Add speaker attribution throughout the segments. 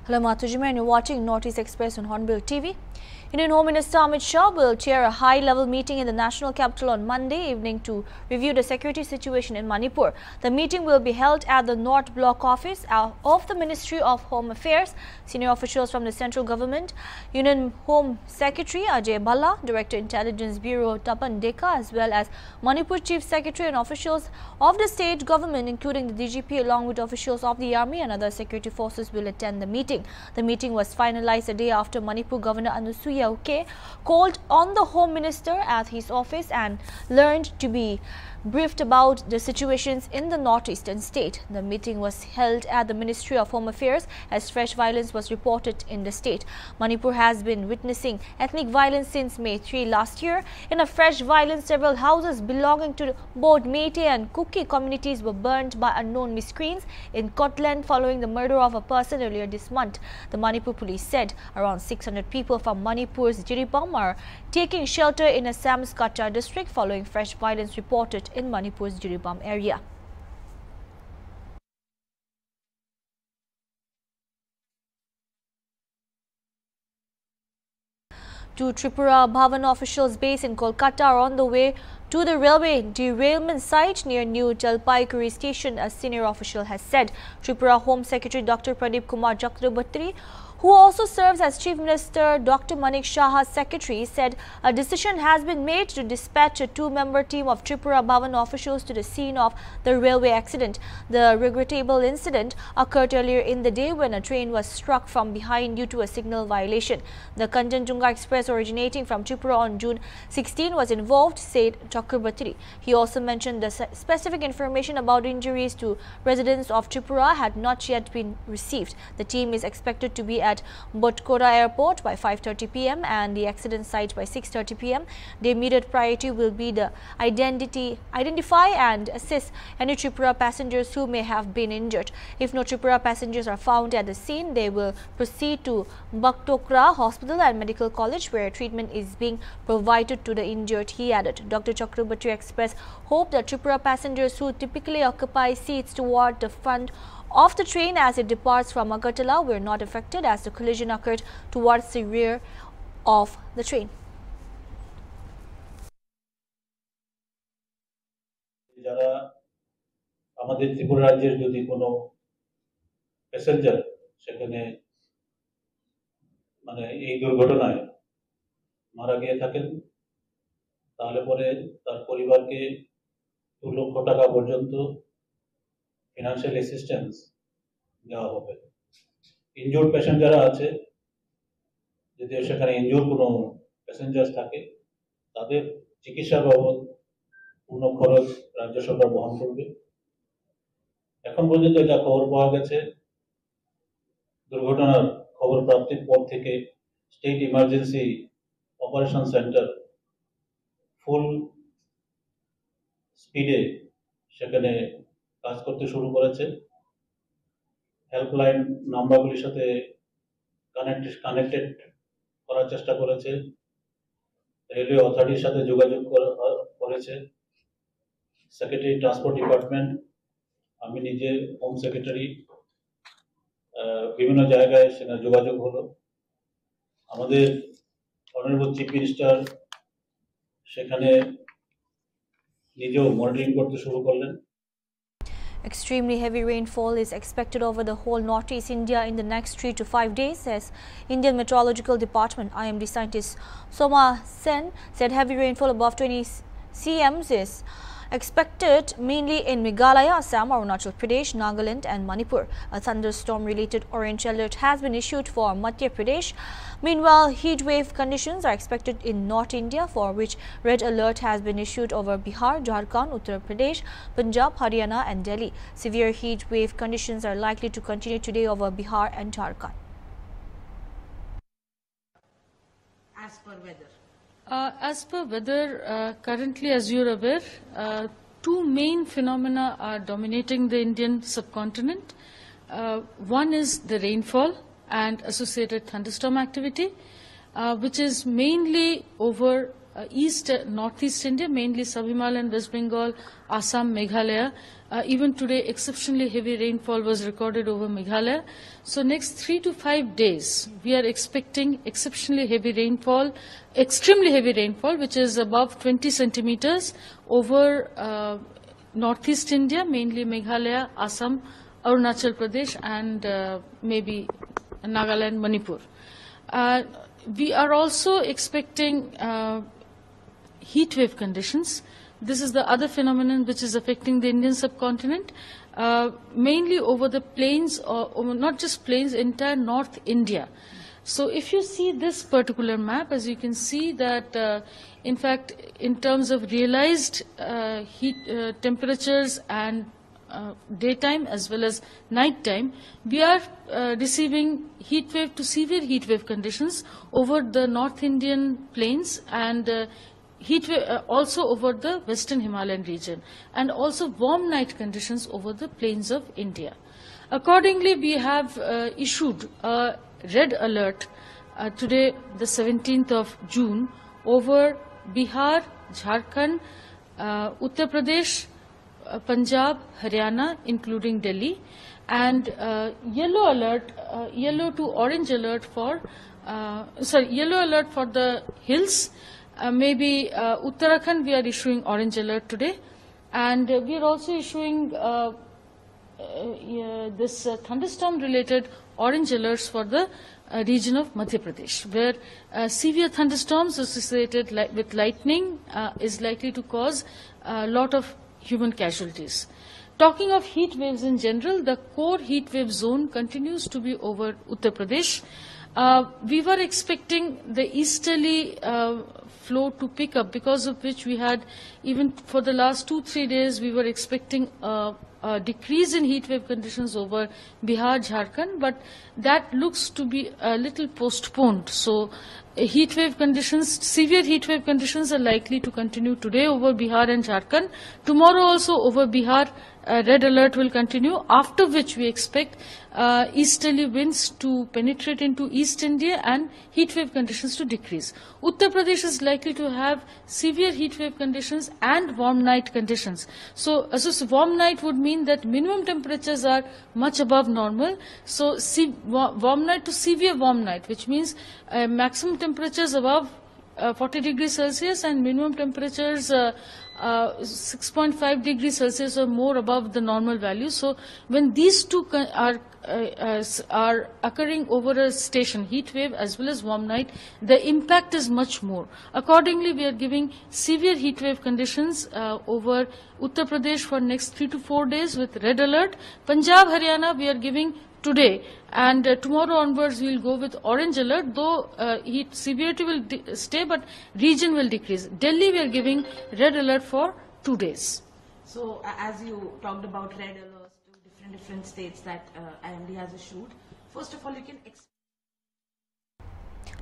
Speaker 1: Hello, Matujima, and you're watching Northeast Express on Hornbill TV. Indian Home Minister Amit Shah will chair a high-level meeting in the national capital on Monday evening to review the security situation in Manipur. The meeting will be held at the North Block office of the Ministry of Home Affairs. Senior officials from the central government, Union Home Secretary Ajay Bhalla, Director Intelligence Bureau Tapan Deka, as well as Manipur Chief Secretary and officials of the state government, including the DGP, along with officials of the army and other security forces, will attend the meeting. The meeting was finalized a day after Manipur Governor Anusuya Uke called on the Home Minister at his office and learned to be briefed about the situations in the northeastern state. The meeting was held at the Ministry of Home Affairs as fresh violence was reported in the state. Manipur has been witnessing ethnic violence since May 3 last year. In a fresh violence, several houses belonging to both Meitei and Kuki communities were burnt by unknown miscreants in Kotland following the murder of a person earlier this month. The Manipur police said around 600 people from Manipur's Jiribam are taking shelter in Assam's Kachar district following fresh violence reported in Manipur's Jiribam area. Two Tripura Bhavan officials based in Kolkata are on the way to the railway derailment site near New Jalpaiguri station, a senior official has said. Tripura Home Secretary Dr. Pradeep Kumar Chakrabarti, who also serves as Chief Minister Dr. Manik Shah's secretary, said a decision has been made to dispatch a two-member team of Tripura Bhavan officials to the scene of the railway accident. The regrettable incident occurred earlier in the day when a train was struck from behind due to a signal violation. The Kanchenjunga Express originating from Tripura on June 16 was involved, said Chakrabarti. He also mentioned the specific information about injuries to residents of Tripura had not yet been received. The team is expected to be at Botkora Airport by 5:30 p.m. and the accident site by 6:30 p.m. The immediate priority will be the identify and assess any Tripura passengers who may have been injured. If no Tripura passengers are found at the scene, they will proceed to Baktokra Hospital and Medical College, where treatment is being provided to the injured, he added. Dr. Chakrabarti expressed hope that Tripura passengers who typically occupy seats toward the front of the train as it departs from Agartala were not affected as the collision occurred towards the rear of the train.
Speaker 2: যারা আমাদের ত্রিপুরা রাজ্যের যদি কোনো passenger সেখানে মানে এই দুর্ঘটনায় মারা গিয়ে থাকেন তাহলে পরে তার পরিবারকে 2 লক্ষ টাকা পর্যন্ত ফিনান্সিয়াল অ্যাসিস্ট্যান্স দেওয়া হবে। ইনজুর্ড প্যাসেঞ্জার আছে, যদি সেখানে ইনজুর্ড কোনো প্যাসেঞ্জার থাকে তাদের চিকিৎসা বাবদ পূর্ণ খরচ রাজ্য সরকার বহন করবে। এখন পর্যন্ত যা খবর পাওয়া গেছে, দুর্ঘটনার খবর প্রাপ্তির পর থেকে স্টেট ইমার্জেন্সি অপারেশন সেন্টার ফুল স্পিডে সেখানে কাজ করতে শুরু করেছে। হেল্পলাইন নাম্বারগুলির সাথে কানেক্টেড করার চেষ্টা করেছে, রেলওয়ে অথরিটির সাথে যোগাযোগ করেছে। সেক্রেটারি ট্রান্সপোর্ট ডিপার্টমেন্ট, আমি নিজে হোম সেক্রেটারি, বিভিন্ন জায়গায় সেখানে যোগাযোগ হলো। আমাদের অনারেবল চিফ মিনিস্টার সেখানে নিজেও মনিটরিং করতে শুরু করলেন।
Speaker 1: Extremely heavy rainfall is expected over the whole northeast India in the next 3 to 5 days, says Indian Meteorological Department. IMD scientist Soma Sen said heavy rainfall above 20 cm is expected mainly in Meghalaya, Assam, Arunachal Pradesh, Nagaland and Manipur. A thunderstorm-related orange alert has been issued for Madhya Pradesh. Meanwhile, heat wave conditions are expected in North India, for which red alert has been issued over Bihar, Jharkhand, Uttar Pradesh, Punjab, Haryana and Delhi. Severe heat wave conditions are likely to continue today over Bihar and Jharkhand.
Speaker 3: As per weather?
Speaker 4: As per weather, currently, as you're aware, two main phenomena are dominating the Indian subcontinent. One is the rainfall and associated thunderstorm activity, which is mainly over northeast India, mainly Sub-Himalayan, West Bengal, Assam, Meghalaya. Even today, exceptionally heavy rainfall was recorded over Meghalaya. So next 3 to 5 days, we are expecting exceptionally heavy rainfall, extremely heavy rainfall, which is above 20 centimeters over northeast India, mainly Meghalaya, Assam, Arunachal Pradesh, and maybe Nagaland, Manipur. We are also expecting heat wave conditions. This is the other phenomenon which is affecting the Indian subcontinent, mainly over the plains, or not just plains, entire North India. So if you see this particular map, as you can see that, in fact, in terms of realized heat temperatures and daytime as well as night time, we are receiving heat wave to severe heat wave conditions over the North Indian plains, and heat wave also over the Western Himalayan region, and also warm night conditions over the plains of India. Accordingly, we have issued a red alert today, the 17th of June, over Bihar, Jharkhand, Uttar Pradesh, Punjab, Haryana, including Delhi, and yellow alert, yellow to orange alert for, yellow alert for the hills. Maybe Uttarakhand, we are issuing orange alert today, and we are also issuing this thunderstorm-related orange alerts for the region of Madhya Pradesh, where severe thunderstorms associated with lightning is likely to cause a lot of human casualties. Talking of heat waves in general, the core heat wave zone continues to be over Uttar Pradesh. We were expecting the easterly flow to pick up, because of which we had, even for the last 2-3 days, we were expecting a decrease in heat wave conditions over Bihar, Jharkhand, but that looks to be a little postponed. So heat wave conditions, severe heat wave conditions are likely to continue today over Bihar and Jharkhand. Tomorrow also over Bihar, red alert will continue, after which we expect easterly winds to penetrate into East India and heat wave conditions to decrease. Uttar Pradesh is likely to have severe heat wave conditions and warm night conditions. So warm night would mean that minimum temperatures are much above normal. So warm night to severe warm night, which means maximum temperatures above 40 degrees Celsius and minimum temperatures 6.5 degrees Celsius or more above the normal value. So when these two are occurring over a station, heat wave as well as warm night, the impact is much more. Accordingly, we are giving severe heat wave conditions over Uttar Pradesh for next 3 to 4 days with red alert. Punjab, Haryana, we are giving today, and tomorrow onwards we will go with orange alert, though heat severity will stay, but region will decrease. Delhi, we are giving red alert for 2 days.
Speaker 3: So as you talked about red alerts to different states that IMD has issued, first of all, you can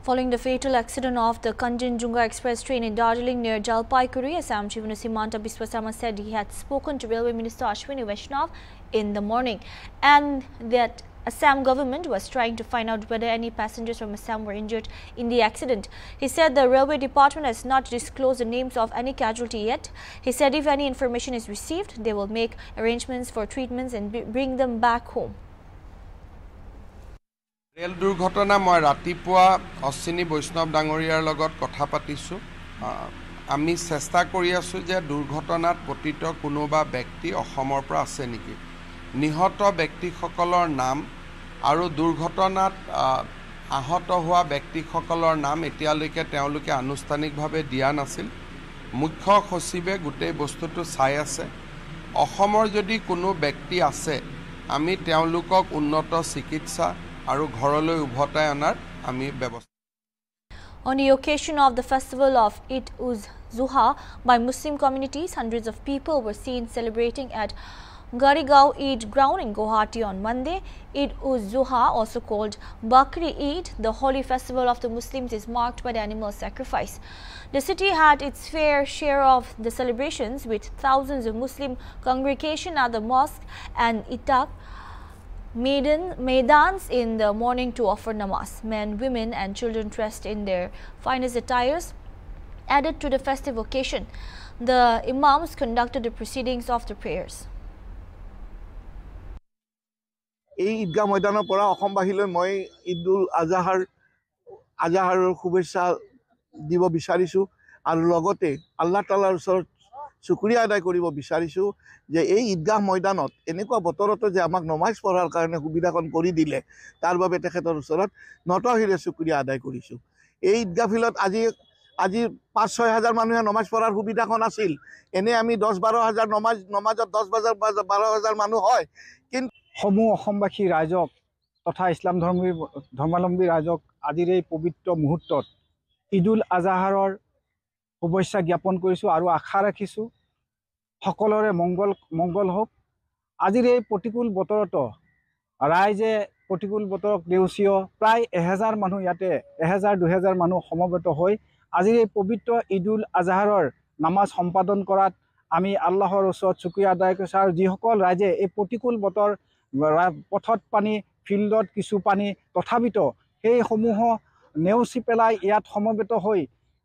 Speaker 1: Following the fatal accident of the Kanchenjunga Express train in Darjeeling near Jalpaiguri, Assam Chief Minister Himanta Biswa Sarma said he had spoken to Railway Minister Ashwini Vaishnav in the morning, and that Assam government was trying to find out whether any passengers from Assam were injured in the accident. He said the railway department has not disclosed the names of any casualty yet. He said if any information is received, they will make arrangements for treatments and bring them back home.
Speaker 5: Rail দুৰ্ঘটনা মই ৰাতিপুৱা অশ্বিনী বৈষ্ণৱ ডাঙৰীয়াৰ লগত কথা পাতিছোঁ। আমি চেষ্টা কৰি আছোঁ যে দুৰ্ঘটনাত পতিত কোনোবা ব্যক্তি অসমৰ পৰা আছে নেকি। নিহত ব্যক্তিসকলৰ নাম আৰু দুৰ্ঘটনাত আহত হোৱা ব্যক্তিসকলৰ নাম এতিয়ালৈকে তেওঁলোকে আনুষ্ঠানিকভাৱে দিয়া নাছিল। মুখ্য সচিবে গোটেই বস্তুটো চাই আছে। অসমৰ যদি কোনো ব্যক্তি আছে, আমি তেওঁলোকক উন্নত চিকিৎসা আৰু ঘৰলৈ উভতাই অনাৰ আমি ব্যৱস্থা।
Speaker 1: On the occasion of the festival of Eid-uz-Zuha by Muslim communities, hundreds of people were seen celebrating at Garigao Eid ground in Guwahati on Monday. Eid-uz-Zuha, also called Bakri Eid, the holy festival of the Muslims, is marked by the animal sacrifice. The city had its fair share of the celebrations, with thousands of Muslim congregation at the mosque and Itaq Maidans in the morning to offer namaz. Men, women and children dressed in their finest attires added to the festive occasion. The imams conducted the proceedings of the prayers.
Speaker 6: এই ঈদগাহ ময়দানৰ পৰা অসমবাসীলৈ মই ঈদুল আজহাৰৰ শুভেচ্ছা দিব বিচাৰিছোঁ আৰু লগতে আল্লাহ তাআলাৰ ওচৰত শুকৰিয়া আদায় কৰিব বিচাৰিছোঁ যে এই ঈদগাহ ময়দানত এনেকুৱা বতৰতো যে আমাক নমাজ পঢ়াৰ কাৰণে সুবিধাখন কৰি দিলে তাৰ বাবে তেখেতৰ ওচৰত নতশিৰে শুকৰিয়া আদায় কৰিছোঁ। এই ঈদগাহ ফিল্ডত আজি ৫-৬ হাজাৰ মানুহে নমাজ পঢ়াৰ সুবিধাখন আছিল। এনে আমি ১০-১২ হাজাৰ নমাজত ১০-১২ হাজাৰ মানুহ হয়, কিন্তু
Speaker 7: সমূহ অসমবাসী ৰাইজক তথা ইছলাম ধৰ্মাৱলম্বী ৰাইজক আজিৰ এই পবিত্ৰ মুহূৰ্তত ঈদুল আজহাৰৰ শুভেচ্ছা জ্ঞাপন কৰিছোঁ আৰু আশা ৰাখিছোঁ সকলোৰে মংগল হওক। আজিৰ এই প্ৰতিকূল বতৰতো ৰাইজে প্ৰতিকূল বতৰক নেওচিও প্ৰায় ১০০০ মানুহ ইয়াতে ১০০০-২০০০ মানুহ সমবেত হৈ আজিৰ এই পবিত্ৰ ঈদুল আজহাৰৰ নামাজ সম্পাদন কৰাত আমি আল্লাহৰ ওচৰত শুকৰিয়া আদায় কৰিছোঁ। আৰু যিসকল ৰাইজে এই প্ৰতিকূল বতৰ পথত পানী ফিল্ডত কিছু পানী তথাপিতো সেইসমূহ নেওচি পেলাই ইয়াত সমবেত হৈ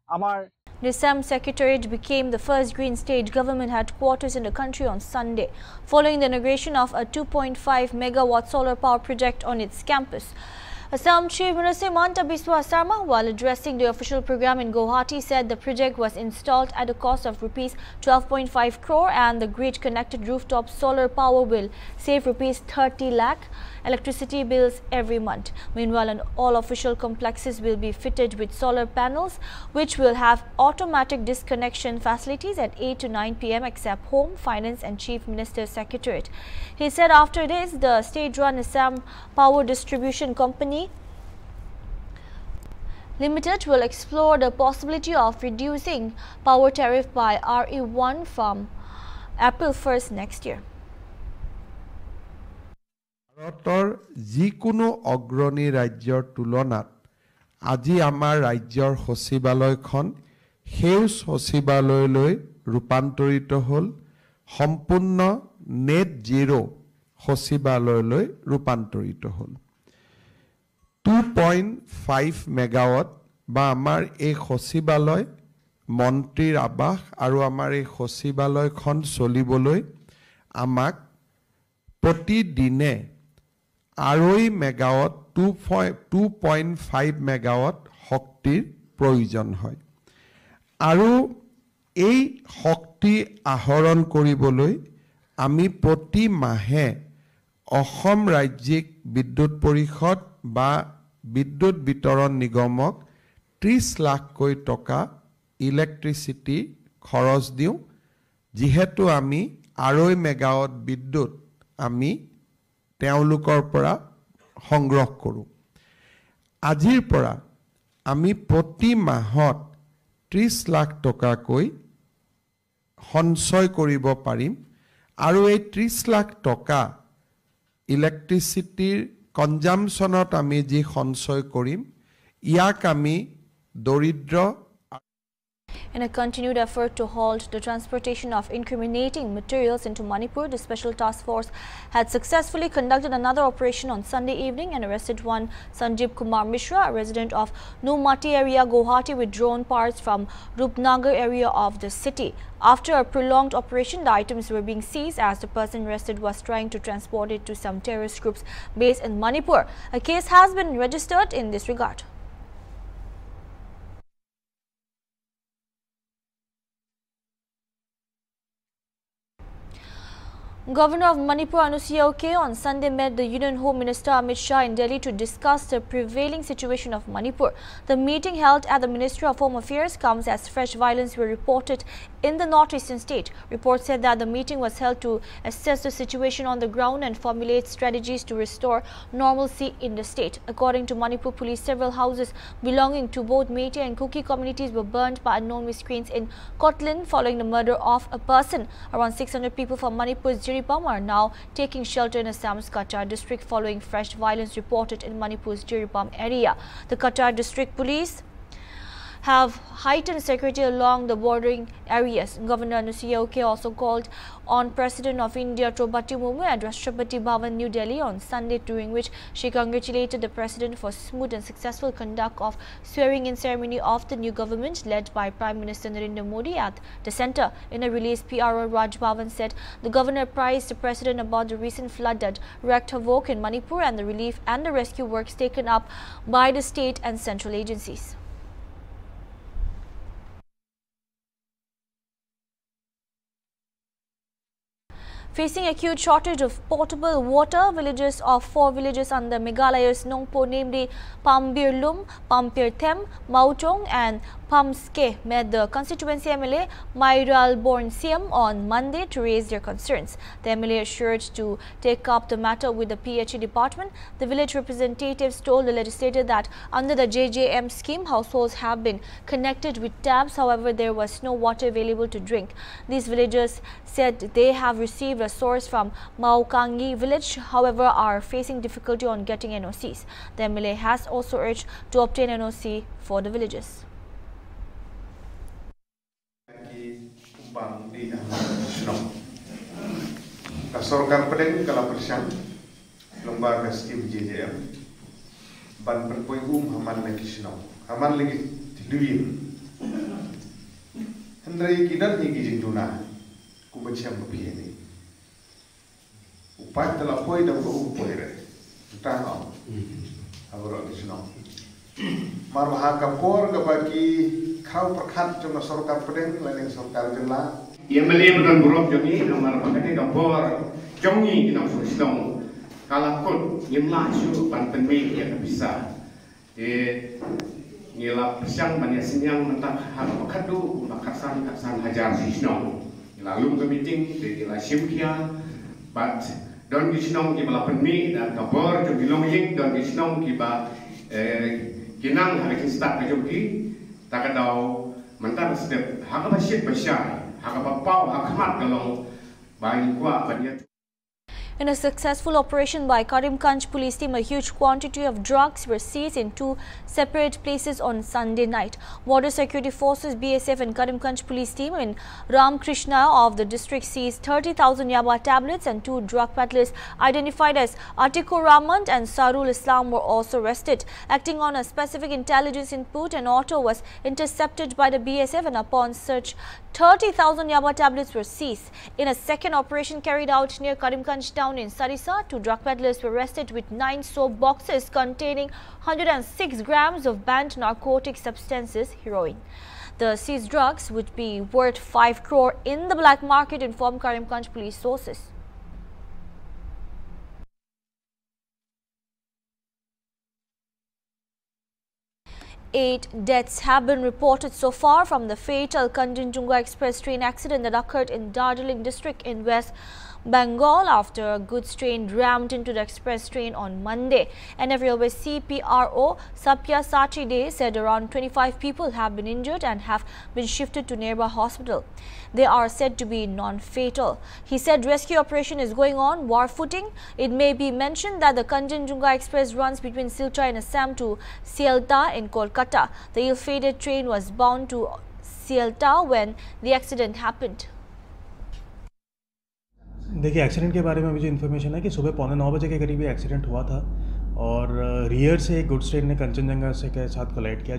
Speaker 7: আমাৰ
Speaker 1: NISAM Secretariat became the first Green State government headquarters in the country on Sunday, following the inauguration of a 2.5 megawatt solar power project on its campus. Assam Chief Minister Himanta Biswa Sarma, while addressing the official program in Guwahati, said the project was installed at a cost of rupees 12.5 crore and the grid-connected rooftop solar power will save rupees 30 lakh electricity bills every month. Meanwhile, all official complexes will be fitted with solar panels, which will have automatic disconnection facilities at 8 to 9 p.m. except Home, Finance and Chief Minister's Secretariat. He said after this, the state-run Assam Power Distribution Company Limited will explore the possibility of reducing power tariff by RE1 from April 1st next year.
Speaker 5: ভাৰতৰ যিকোনো অগ্ৰণী ৰাজ্যৰ তুলনাত আজি আমাৰ ৰাজ্যৰ সচিবালয়খন সেউজ সচিবালয়লৈ ৰূপান্তৰিত হ'ল, সম্পূৰ্ণ নেট জিৰ' সচিবালয়লৈ ৰূপান্তৰিত হ'ল। 2.5 মেগাৱাট বা আমাৰ এই সচিবালয় মন্ত্ৰীৰ আৱাস আৰু আমাৰ এই সচিবালয়খন চলিবলৈ আমাক প্ৰতিদিনে 2.5 মেগাৱাট 2.5 মেগাৱাট শক্তিৰ প্ৰয়োজন হয়। আৰু এই শক্তি আহৰণ কৰিবলৈ আমি প্ৰতি মাহে অসম ৰাজ্যিক বিদ্যুৎ পৰিষদ বা বিদ্যুৎ বিতৰণ নিগমক 30 লাখকৈ টকা ইলেক্ট্ৰিচিটি খৰচ দিওঁ, যিহেতু আমি 2.5 মেগাৱাট বিদ্যুৎ আমি তেওঁলোকৰ পৰা সংগ্ৰহ কৰোঁ। আজিৰ পৰা আমি প্ৰতি মাহত 30 লাখ টকাকৈ সঞ্চয় কৰিব পাৰিম আৰু এই 30 লাখ টকা ইলেক্ট্ৰিচিটিৰ কনজামশ্যনত আমি যি সঞ্চয় কৰিম ইয়াক আমি দৰিদ্ৰ
Speaker 1: In a continued effort to halt the transportation of incriminating materials into Manipur, the Special Task Force had successfully conducted another operation on Sunday evening and arrested one Sanjeev Kumar Mishra, a resident of Numati area, Guwahati, with drone parts from Rupnagar area of the city. After a prolonged operation, the items were being seized as the person arrested was trying to transport it to some terrorist groups based in Manipur. A case has been registered in this regard. Governor of Manipur Anusuya Uke on Sunday met the Union Home Minister Amit Shah in Delhi to discuss the prevailing situation of Manipur. The meeting held at the Ministry of Home Affairs comes as fresh violence were reported in the northeastern state. Reports said that the meeting was held to assess the situation on the ground and formulate strategies to restore normalcy in the state. According to Manipur police, several houses belonging to both Meitei and Kuki communities were burned by unknown miscreants in Kotlin following the murder of a person. Around 600 people from Manipur's Jiripam are now taking shelter in Assam's Katar district following fresh violence reported in Manipur's Jiripam area. The Katar district police have heightened security along the bordering areas. Governor Nusiya also called on President of India Draupadi Murmu at Rashtrapati Bhavan, New Delhi on Sunday, during which she congratulated the President for smooth and successful conduct of swearing-in ceremony of the new government led by Prime Minister Narendra Modi at the centre. In a release, PRO Raj Bhavan said the Governor praised the President about the recent flood that wreaked havoc in Manipur and the relief and the rescue works taken up by the state and central agencies. Facing acute shortage of potable water, villagers of 4 villages under Meghalaya's Nongpo, namely Pambir Lum, Pampir Them, Mautong and Pamske, met the constituency MLA Mairal Born Siam on Monday to raise their concerns. The MLA assured to take up the matter with the PHE department. The village representatives told the legislator that under the JJM scheme, households have been connected with taps. However, there was no water available to drink. These villagers said they have received a source from Maukangi village, however, are facing difficulty on getting NOCs. The MLA has also urged to obtain NOC for the villages.
Speaker 8: Sorokar Pedeng Kala Persian Lembaga Skim JJM Ban Perpoi Haman lagi Sino Haman lagi Duin Hendrai Kidan Higi Jinduna Kubaciam Bapini Upat telah poi dan upoi re Tangau Abro Sino Marwah Kapor Gabaki Kau Perkat Cuma Sorokar Pedeng Lain Sorokar Jela
Speaker 9: yang melihat buruk jadi nomor pakai kapor jongi kita sudah kalau kot yang laju banten mi yang bisa nilap siang banyak siang mentah harap kadu makasan hajar sisnong lalu ke meeting di simkia but don sisnong kita lapan mi dan kapor jongi longying don sisnong kita kinang hari start ke jongi tak ada mentah sedep harap asyik besar.
Speaker 1: In a successful operation by Karimganj police team, a huge quantity of drugs were seized in 2 separate places on Sunday night. Border Security Forces, BSF and Karimganj police team in Ramkrishna of the district seized 30,000 yaba tablets, and 2 drug peddlers identified as Atikur Rahman and Sarul Islam were also arrested. Acting on a specific intelligence input, an auto was intercepted by the BSF, and upon search 30,000 yaba tablets were seized. In a second operation carried out near Karimganj town in Sarisa, 2 drug peddlers were arrested with 9 soap boxes containing 106 grams of banned narcotic substances, heroin. The seized drugs would be worth 5 crore in the black market, informed Karimganj police sources. 8 deaths have been reported so far from the fatal Kanchenjunga Express train accident that occurred in Darjeeling district in West Bengal after a goods train rammed into the express train on Monday. NF Railway CPRO Sapya Sachide said around 25 people have been injured and have been shifted to nearby hospital. They are said to be non-fatal. He said rescue operation is going on war footing. It may be mentioned that the Kanchenjunga Express runs between Silchar in Assam to Sialta in Kolkata. The ill-fated train was bound to Sialta when the accident happened.
Speaker 10: देखिए accident के बारे में मुझे information है कि सुबह 8:45 बजे के करीब ये एक्सीडेंट हुआ था और रियर से एक गुड्स ट्रेन ने कंचनजंगा से के साथ कोलाइड किया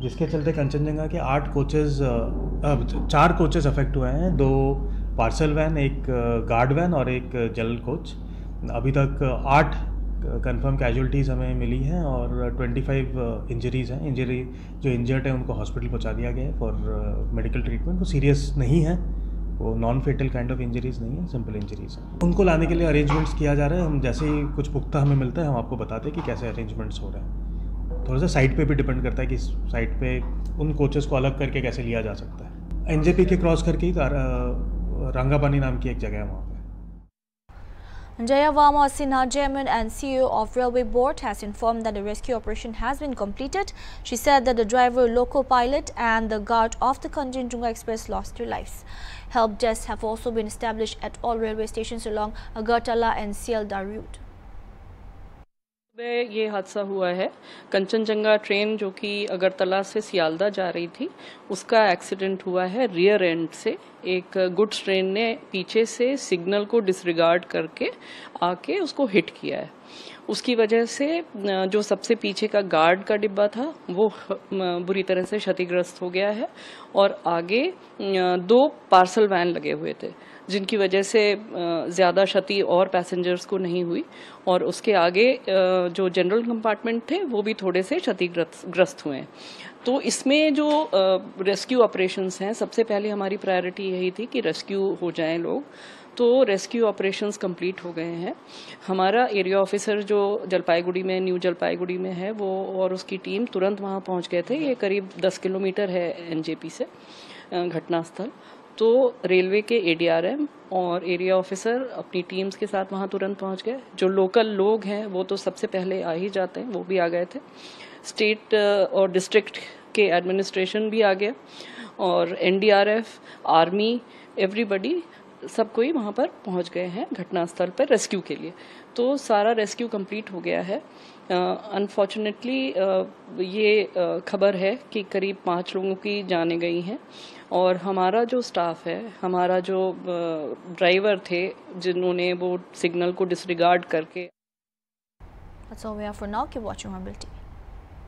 Speaker 10: जिसके चलते कंचनजंगा के 4 कोचेस अफेक्ट हुए हैं, 2 पार्सल वैन, एक गार्ड वैन और एक जनरल कोच। अभी तक 8 कंफर्म कैजुअलिटीज़ हमें मिली हैं और 25 इंजरीज़ हैं। जो इंजर्ड है उनको हॉस्पिटल पहुंचा दिया गया है फॉर मेडिकल ट्रीटमेंट। वो सीरियस नहीं है, वो non fatal kind of injuries नहीं है, सिंपल इंजरीज़ हैं। उनको लाने के लिए अरेंजमेंट्स किया जा रहा है। हम जैसे ही कुछ पुख्ता हमें मिलता है हम आपको बताते हैं कि कैसे अरेंजमेंट्स हो रहे हैं। थोड़ा सा साइट पे भी डिपेंड करता है कि साइट पे उन कोचेस को अलग करके कैसे लिया जा सकता है। NJP के क्रॉस करके ही रंगापानी नाम की एक जगह है वहाँ पे।
Speaker 1: Jayavama Sinha, Chairman and CEO of Railway Board, has informed that the rescue operation has been completed. She said that the driver, loco pilot and the guard of the Kanchenjunga Express lost their lives. Help desks have also been established at all railway stations along Agartala and Sialda route.
Speaker 11: ये हादसा हुआ है। Kanchenjunga train जो कि अगरतला से सियालदा जा रही थी, उसका एक्सीडेंट हुआ है रियर एंड से। एक गुड्स ट्रेन ने पीछे से सिग्नल को डिसरिगार्ड करके आके उसको हिट किया है। उसकी वजह से जो सबसे पीछे का गार्ड का डिब्बा था वो बुरी तरह से क्षतिग्रस्त हो गया है और आगे 2 पार्सल वैन लगे हुए थे, जिनकी वजह से ज़्यादा क्षति और पैसेंजर्स को नहीं हुई। और उसके आगे जो जनरल कंपार्टमेंट थे वो भी थोड़े से क्षतिग्रस्त हुए हैं। तो इसमें जो रेस्क्यू ऑपरेशंस हैं, सबसे पहले हमारी प्रायोरिटी यही थी कि रेस्क्यू हो जाएं लोग। तो रेस्क्यू ऑपरेशंस कंप्लीट हो गए हैं। हमारा एरिया ऑफिसर जो जलपाईगुड़ी में, न्यू जलपाईगुड़ी में है, वो और उसकी टीम तुरंत वहाँ पहुँच गए थे। ये करीब 10 किलोमीटर है एनजेपी से घटनास्थल। तो रेलवे के एडीआरएम और एरिया ऑफिसर अपनी टीम्स के साथ वहाँ तुरंत पहुँच गए। जो लोकल लोग हैं वो तो सबसे पहले आ ही जाते हैं, वो भी आ गए थे। स्टेट और डिस्ट्रिक्ट के एडमिनिस्ट्रेशन भी आ गया और एनडीआरएफ, आर्मी, एवरीबडी, सब कोई वहाँ पर पहुँच गए हैं घटनास्थल पर रेस्क्यू के लिए। तो सारा रेस्क्यू कंप्लीट हो गया है। अनफॉर्चुनेटली ये खबर है कि करीब 5 लोगों की जानें गई हैं और हमारा जो स्टाफ है, हमारा जो ड्राइवर थे जिन्होंने वो सिग्नल को डिसरिगार्ड करके।
Speaker 1: That's all we have for now. Keep watching our buletin.